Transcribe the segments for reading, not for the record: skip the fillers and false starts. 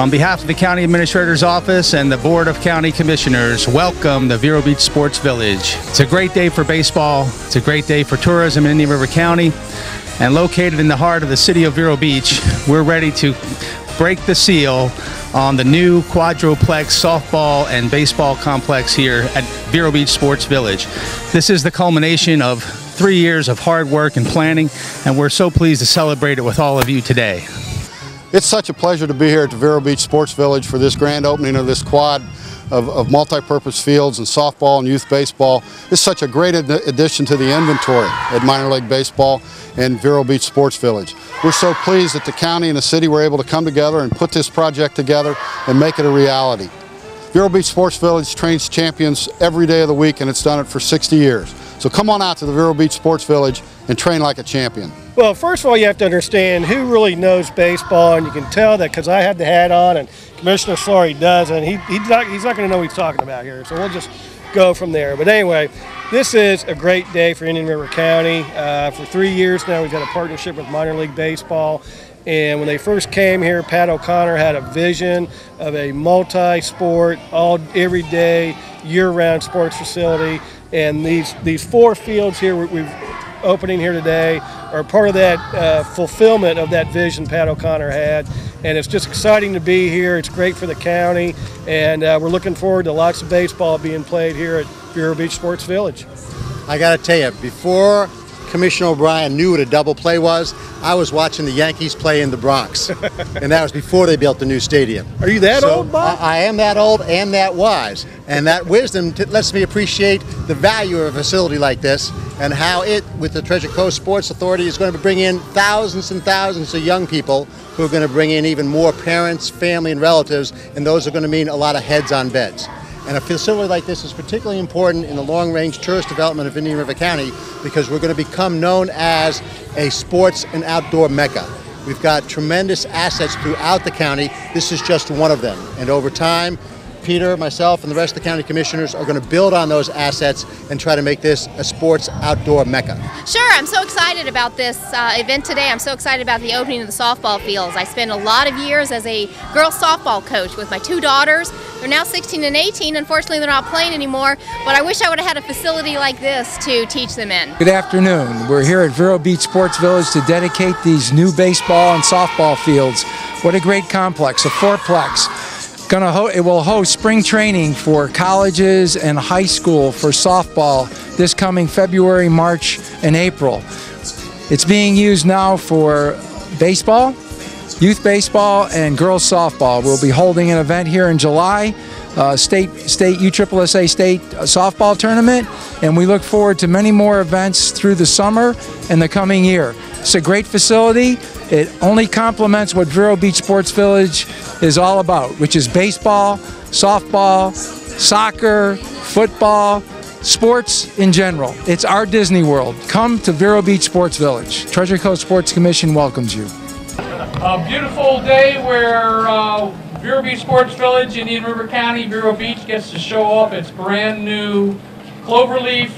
On behalf of the County Administrator's Office and the Board of County Commissioners, welcome to Vero Beach Sports Village. It's a great day for baseball. It's a great day for tourism in Indian River County. And located in the heart of the city of Vero Beach, we're ready to break the seal on the new quadruplex softball and baseball complex here at Vero Beach Sports Village. This is the culmination of 3 years of hard work and planning, and we're so pleased to celebrate it with all of you today. It's such a pleasure to be here at the Vero Beach Sports Village for this grand opening of this quad of multi-purpose fields and softball and youth baseball. It's such a great addition to the inventory at minor league baseball and Vero Beach Sports Village. We're so pleased that the county and the city were able to come together and put this project together and make it a reality. Vero Beach Sports Village trains champions every day of the week, and it's done it for 60 years. So come on out to the Vero Beach Sports Village and train like a champion. Well, first of all, you have to understand who really knows baseball, and you can tell that because I had the hat on and Commissioner Slory does, and he's not going to know what he's talking about here. So we'll just go from there. But anyway, this is a great day for Indian River County. For 3 years now, we've had a partnership with minor league baseball. And when they first came here, Pat O'Connor had a vision of a multi-sport, everyday, year-round sports facility. And these 4 fields here we've opening here today are part of that fulfillment of that vision Pat O'Connor had. And it's just exciting to be here. It's great for the county, and we're looking forward to lots of baseball being played here at Vero Beach Sports Village. I got to tell you, before Commissioner O'Brien knew what a double play was, I was watching the Yankees play in the Bronx, and that was before they built the new stadium. Are you that old, Bob? I am that old and that wise, and that wisdom lets me appreciate the value of a facility like this and how it, with the Treasure Coast Sports Authority, is going to bring in thousands and thousands of young people who are going to bring in even more parents, family, and relatives, and those are going to mean a lot of heads on beds. And a facility like this is particularly important in the long-range tourist development of Indian River County because we're going to become known as a sports and outdoor mecca. We've got tremendous assets throughout the county. This is just one of them. And over time, Peter, myself, and the rest of the county commissioners are going to build on those assets and try to make this a sports outdoor mecca. Sure, I'm so excited about this event today. I'm so excited about the opening of the softball fields. I spent a lot of years as a girls softball coach with my 2 daughters. They're now 16 and 18. Unfortunately, they're not playing anymore, but I wish I would have had a facility like this to teach them in. Good afternoon. We're here at Vero Beach Sports Village to dedicate these new baseball and softball fields. What a great complex, a 4-plex. It will host spring training for colleges and high school for softball this coming February, March, and April. It's being used now for baseball, youth baseball, and girls softball. We'll be holding an event here in July, state USSSA state softball tournament, and we look forward to many more events through the summer and the coming year. It's a great facility. It only complements what Vero Beach Sports Village is all about, which is baseball, softball, soccer, football, sports in general. It's our Disney World. Come to Vero Beach Sports Village. Treasure Coast Sports Commission welcomes you. A beautiful day where Vero Beach Sports Village, Indian River County, Vero Beach gets to show off its brand new Cloverleaf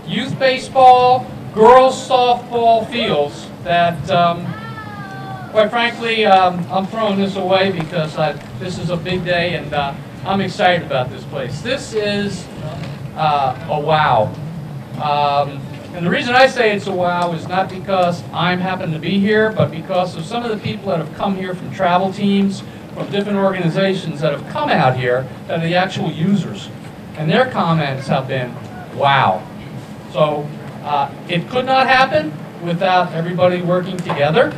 youth baseball, girls softball fields that quite frankly, I'm throwing this away because this is a big day and I'm excited about this place. This is a wow. And the reason I say it's a wow is not because I happen to be here, but because of some of the people that have come here from travel teams, from different organizations that have come out here, that are the actual users. And their comments have been, wow. So it could not happen without everybody working together.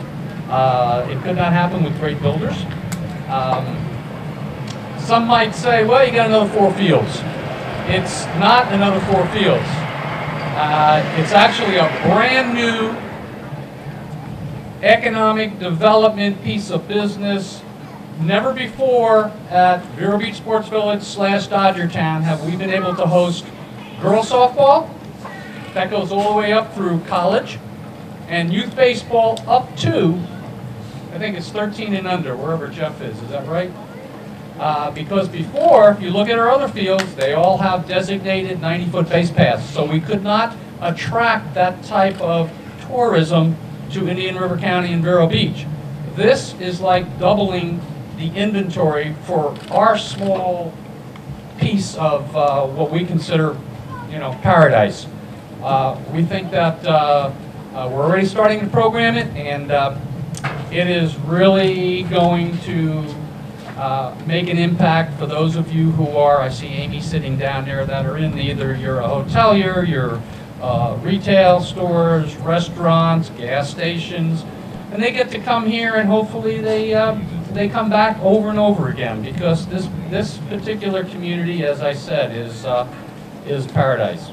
It could not happen with great builders. Some might say, well, you got another 4 fields. It's not another 4 fields. It's actually a brand new economic development piece of business. Never before at Vero Beach Sports Village / Dodgertown have we been able to host girls softball. That goes all the way up through college, and youth baseball up to, I think it's 13 and under, wherever Jeff is that right? Because before, if you look at our other fields, they all have designated 90-foot base paths, so we could not attract that type of tourism to Indian River County and Vero Beach. This is like doubling the inventory for our small piece of what we consider, paradise. We think that we're already starting to program it, and it is really going to make an impact for those of you who are, I see Amy sitting down there, that are in either you're a hotelier, you're retail stores, restaurants, gas stations, and they get to come here and hopefully they come back over and over again, because this particular community, as I said, is paradise.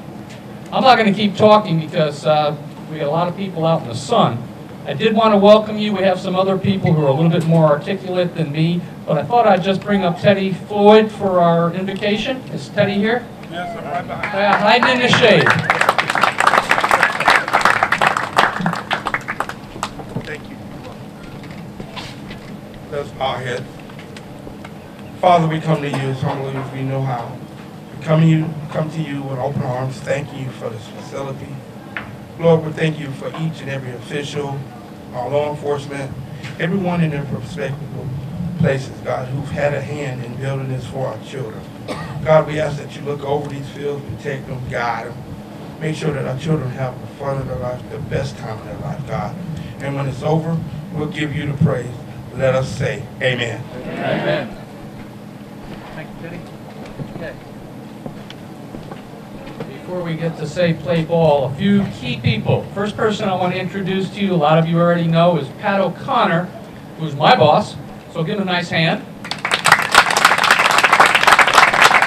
I'm not going to keep talking because we got a lot of people out in the sun. I did want to welcome you. We have some other people who are a little bit more articulate than me, but I thought I'd just bring up Teddy Floyd for our invocation. Is Teddy here? Yes, I'm right behind. Yeah, hiding in the shade. Thank you. Let's bow our heads. Father, we come to you as humbly as we know how. We come to you with open arms. Thank you for this facility. Lord, we thank you for each and every official, our law enforcement, everyone in their respective places, God, who've had a hand in building this for our children. God, we ask that you look over these fields, protect them, guide them, make sure that our children have the fun of their life, the best time of their life, God. And when it's over, we'll give you the praise. Let us say amen. Amen. Thank you, Teddy. Okay. Before we get to say play ball, a few key people. First person I want to introduce to you, a lot of you already know, is Pat O'Connor, who's my boss, so give him a nice hand.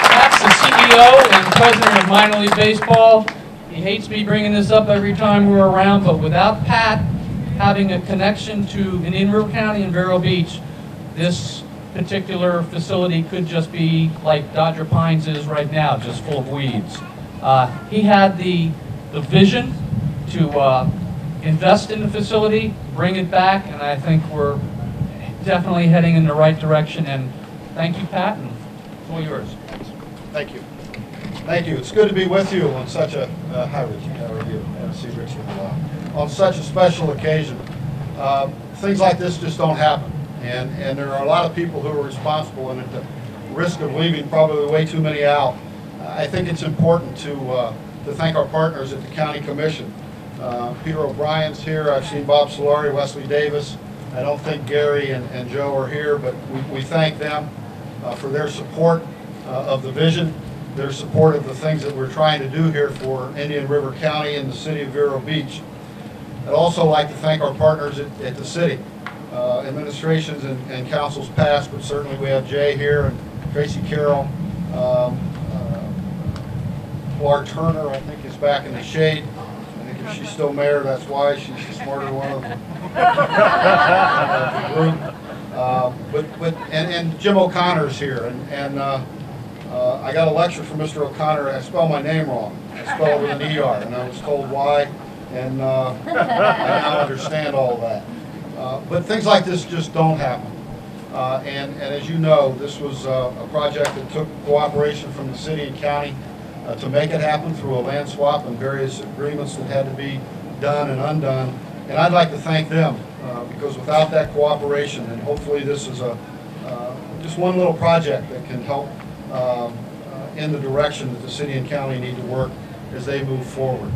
Pat's the CEO and president of Minor League Baseball. He hates me bringing this up every time we're around, but without Pat having a connection to Indian River County and Vero Beach, this particular facility could just be like Dodger Pines is right now, just full of weeds. He had the vision to invest in the facility, bring it back, and I think we're definitely heading in the right direction. And thank you, Pat, and it's all yours. Thank you. Thank you. It's good to be with you on such a, hi Richie, how are you? I see Richie on such a special occasion. Things like this just don't happen. And there are a lot of people who are responsible, and at the risk of leaving probably way too many out, I think it's important to thank our partners at the County Commission. Peter O'Brien's here. I've seen Bob Solari, Wesley Davis. I don't think Gary and Joe are here, but we thank them for their support of the vision, their support of the things that we're trying to do here for Indian River County and the city of Vero Beach. I'd also like to thank our partners at the city, administrations and councils past, but certainly we have Jay here and Tracy Carroll. Laura Turner, I think, is back in the shade. I think if she's still mayor, that's why. She's the smarter one of the group. And Jim O'Connor's here. And I got a lecture from Mr. O'Connor. I spelled my name wrong. I spelled it with an ER, and I was told why. And I now understand all of that. But things like this just don't happen. And as you know, this was a project that took cooperation from the city and county to make it happen through a land swap and various agreements that had to be done and undone. And I'd like to thank them because without that cooperation, and hopefully this is just one little project that can help in the direction that the city and county need to work as they move forward.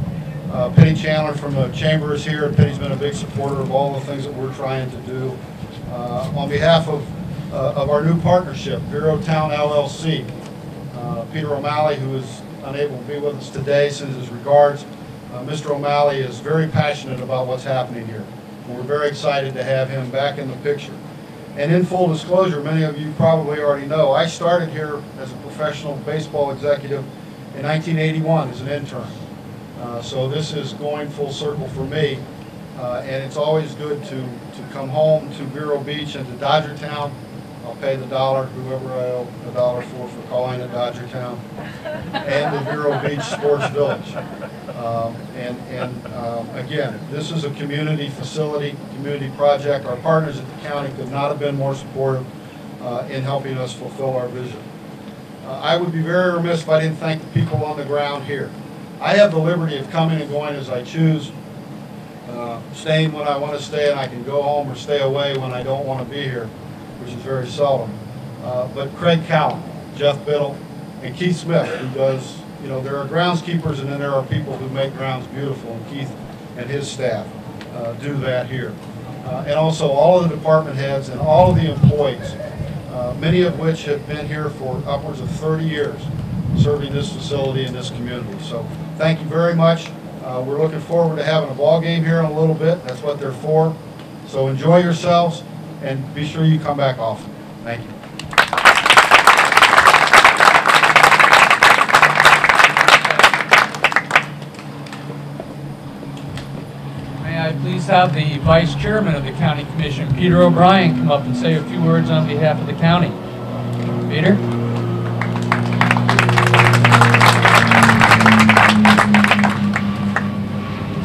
Penny Chandler from the chamber is here. Penny's been a big supporter of all the things that we're trying to do. On behalf of our new partnership, Vero Town LLC, Peter O'Malley, who is unable to be with us today, sends his regards. Mr. O'Malley is very passionate about what's happening here. We're very excited to have him back in the picture. And in full disclosure, many of you probably already know, I started here as a professional baseball executive in 1981 as an intern. So this is going full circle for me. And it's always good to come home to Vero Beach and to Dodger Town. I'll pay the dollar, whoever I owe the dollar for calling it Dodger Town, and the Vero Beach Sports Village. Again, this is a community facility, community project. Our partners at the county could not have been more supportive in helping us fulfill our vision. I would be very remiss if I didn't thank the people on the ground here. I have the liberty of coming and going as I choose, staying when I want to stay, and I can go home or stay away when I don't want to be here. which is very seldom. But Craig Cowan, Jeff Biddle, and Keith Smith, who does, you know, there are groundskeepers and then there are people who make grounds beautiful, and Keith and his staff do that here. And also all of the department heads and all of the employees, many of which have been here for upwards of 30 years, serving this facility and this community. So thank you very much. We're looking forward to having a ball game here in a little bit. That's what they're for. So enjoy yourselves and be sure you come back often. Thank you. May I please have the Vice Chairman of the County Commission, Peter O'Brien, come up and say a few words on behalf of the county. Peter?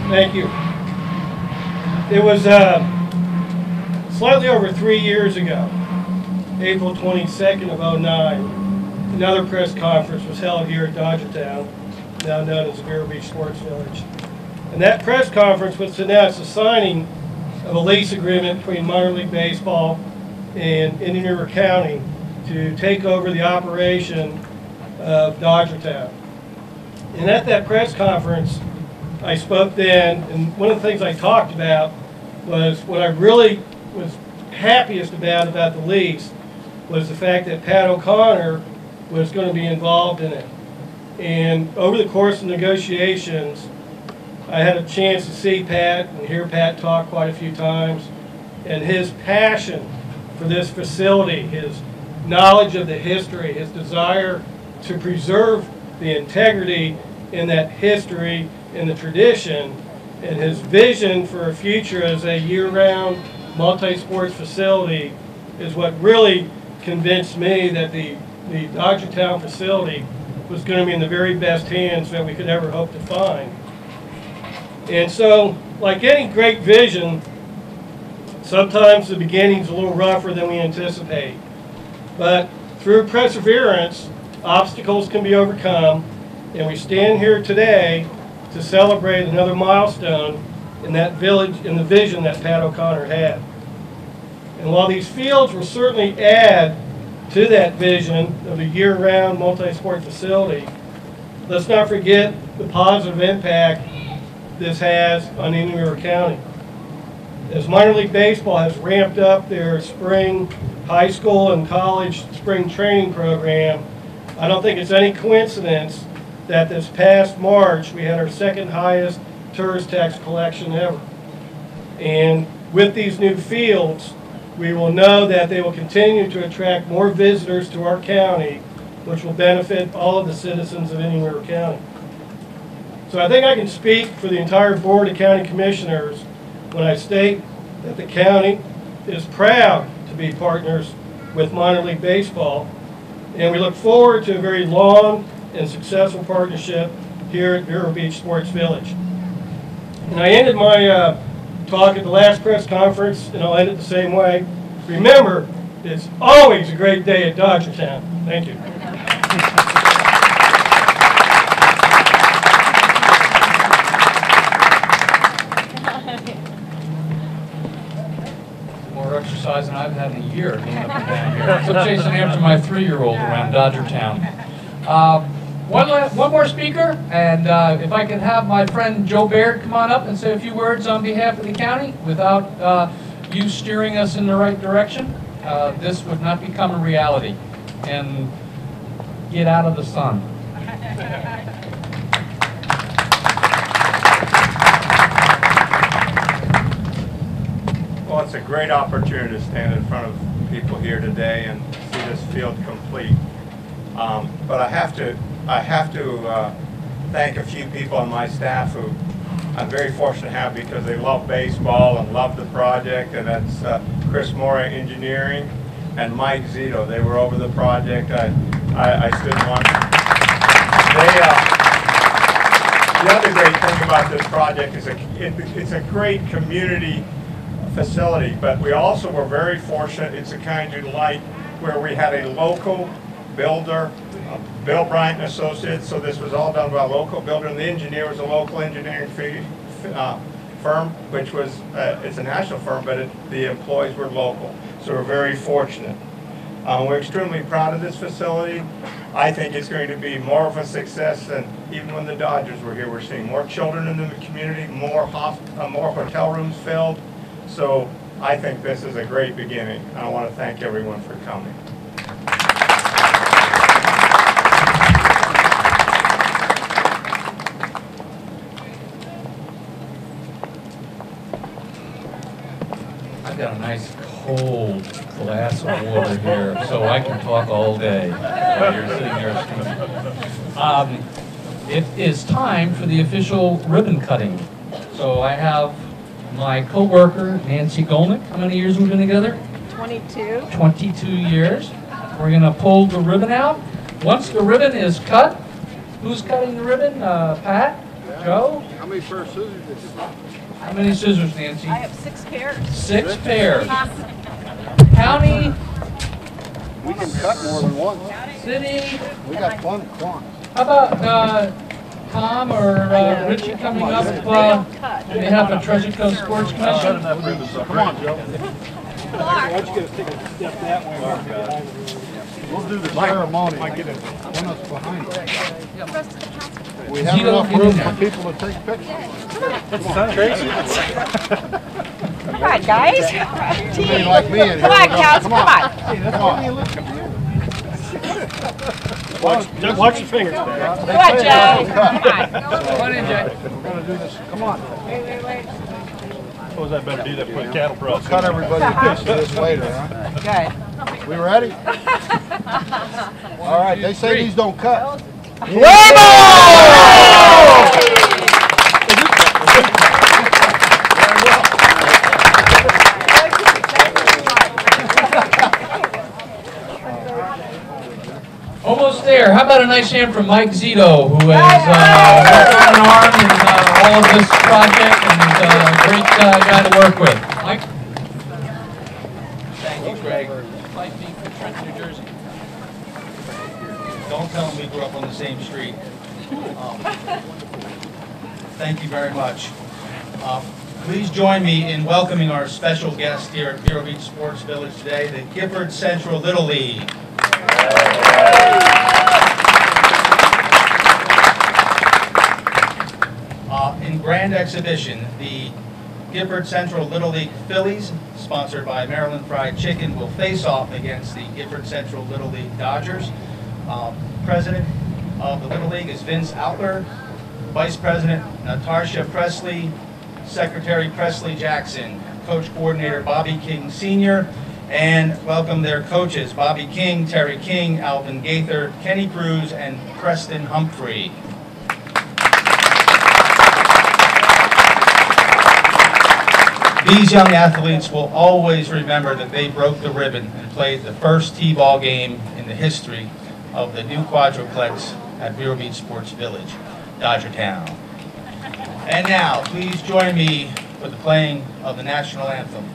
Thank you. It was slightly over 3 years ago, April 22nd of '09, another press conference was held here at Dodgertown, now known as the Vero Beach Sports Village. And that press conference was to announce the signing of a lease agreement between minor league baseball and Indian River County to take over the operation of Dodgertown. And at that press conference, I spoke then, and one of the things I talked about was what I really was happiest about the lease was the fact that Pat O'Connor was going to be involved in it. And over the course of negotiations, I had a chance to see Pat and hear Pat talk quite a few times, and his passion for this facility, his knowledge of the history, his desire to preserve the integrity in that history and the tradition, and his vision for a future as a year-round multi-sports facility is what really convinced me that the Dodgertown facility was going to be in the very best hands that we could ever hope to find. And so, like any great vision, sometimes the beginning's a little rougher than we anticipate. But through perseverance, obstacles can be overcome, and we stand here today to celebrate another milestone in that village, in the vision that Pat O'Connor had. And while these fields will certainly add to that vision of a year-round multi-sport facility, let's not forget the positive impact this has on Indian River County. As minor league baseball has ramped up their spring high school and college spring training program, I don't think it's any coincidence that this past March we had our second highest tourist tax collection ever. And with these new fields, we will know that they will continue to attract more visitors to our county, which will benefit all of the citizens of Indian River County. So I think I can speak for the entire Board of County Commissioners when I state that the county is proud to be partners with minor league baseball, and we look forward to a very long and successful partnership here at Vero Beach Sports Village. And I ended my talk at the last press conference, and I'll end it the same way. Remember, it's always a great day at Dodgertown. Thank you. More exercise than I've had in a year going up and down here. So chasing after my 3-year-old around Dodgertown. One more speaker, and if I could have my friend Joe Baird come on up and say a few words on behalf of the county without you steering us in the right direction, this would not become a reality. And get out of the sun. Well, it's a great opportunity to stand in front of people here today and see this field complete. But I have to thank a few people on my staff who I'm very fortunate to have because they love baseball and love the project, and that's Chris Mora Engineering and Mike Zito. They were over the project. I stood one. The other great thing about this project is it's a great community facility, but we also were very fortunate. It's a kind you like where we had a local builder, Bill Bryant and Associates, so this was all done by a local builder, and the engineer was a local engineering firm, which was, it's a national firm, but the employees were local. So we're very fortunate. We're extremely proud of this facility. I think it's going to be more of a success than even when the Dodgers were here. We're seeing more children in the community, more hotel rooms filled. So I think this is a great beginning. I want to thank everyone for coming. I've got a nice cold glass of water here, so I can talk all day while you're sitting there. It is time for the official ribbon cutting. So I have my co-worker, Nancy Golnick. How many years have we been together? 22. 22 years. We're going to pull the ribbon out. Once the ribbon is cut, who's cutting the ribbon? Pat? Joe? How many pairs of scissors did you buy? How many scissors, Nancy? I have 6 pairs. 6 pairs. County, We can cut more than one. city. We got plenty of quantity. How about Tom or Richie coming up on behalf of Treasure Coast Sports Commission? Come on, Joe. Why don't you go take a step that way? We'll do the ceremony. One that's behind us. We have Zito, enough get in room there. for people to take pictures. Come on, guys. You mean like me in here? Come on, Cows. Come on. Watch your fingers back. Come on, Joe. Come on. Come on in, Jay. We're going to do this. Come on. Suppose I better do that for the cattle We'll process. cut everybody a piece of this later, huh? Good. We ready? All right, they say these don't cut. Almost there. How about a nice hand from Mike Zito, who has worked on an arm in all of this project and is a great guy to work with. Mike? Thank you, Greg. 5 feet from Trenton, New Jersey. Don't tell them we grew up on the same street. Thank you very much. Please join me in welcoming our special guest here at Vero Beach Sports Village today, the Gifford Central Little League. In grand exhibition, the Gifford Central Little League Phillies, sponsored by Maryland Fried Chicken, will face off against the Gifford Central Little League Dodgers. President of the Little League is Vince Outler, Vice President Natasha Presley, Secretary Presley Jackson, Coach Coordinator Bobby King Sr., and welcome their coaches, Bobby King, Terry King, Alvin Gaither, Kenny Cruz, and Preston Humphrey. These young athletes will always remember that they broke the ribbon and played the first T-ball game in the history of the new quadruplex at Vero Beach Sports Village, Dodgertown. And now, please join me for the playing of the national anthem.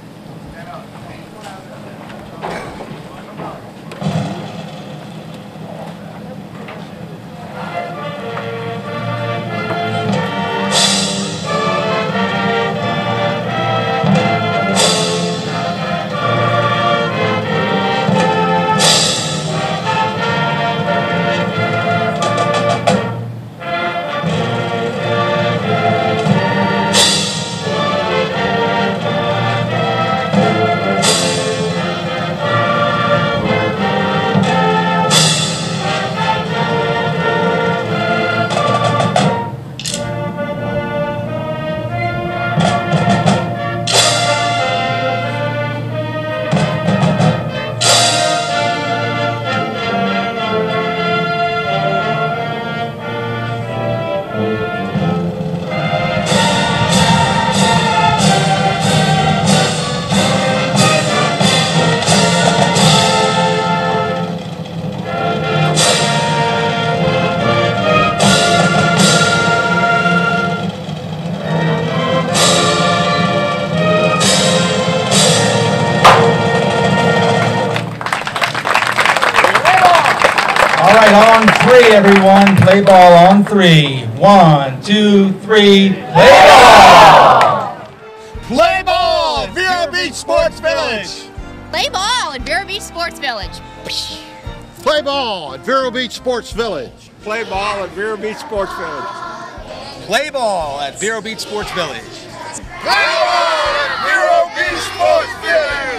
On three, everyone. Play ball on three. 1, 2, 3. Play ball! Play ball! Vero Beach Sports Village! Play ball at Vero Beach Sports Village. Play ball at Vero Beach Sports Village. Play ball at Vero Beach Sports Village. Play ball at Vero Beach Sports Village. Play ball at Vero Beach Sports Village.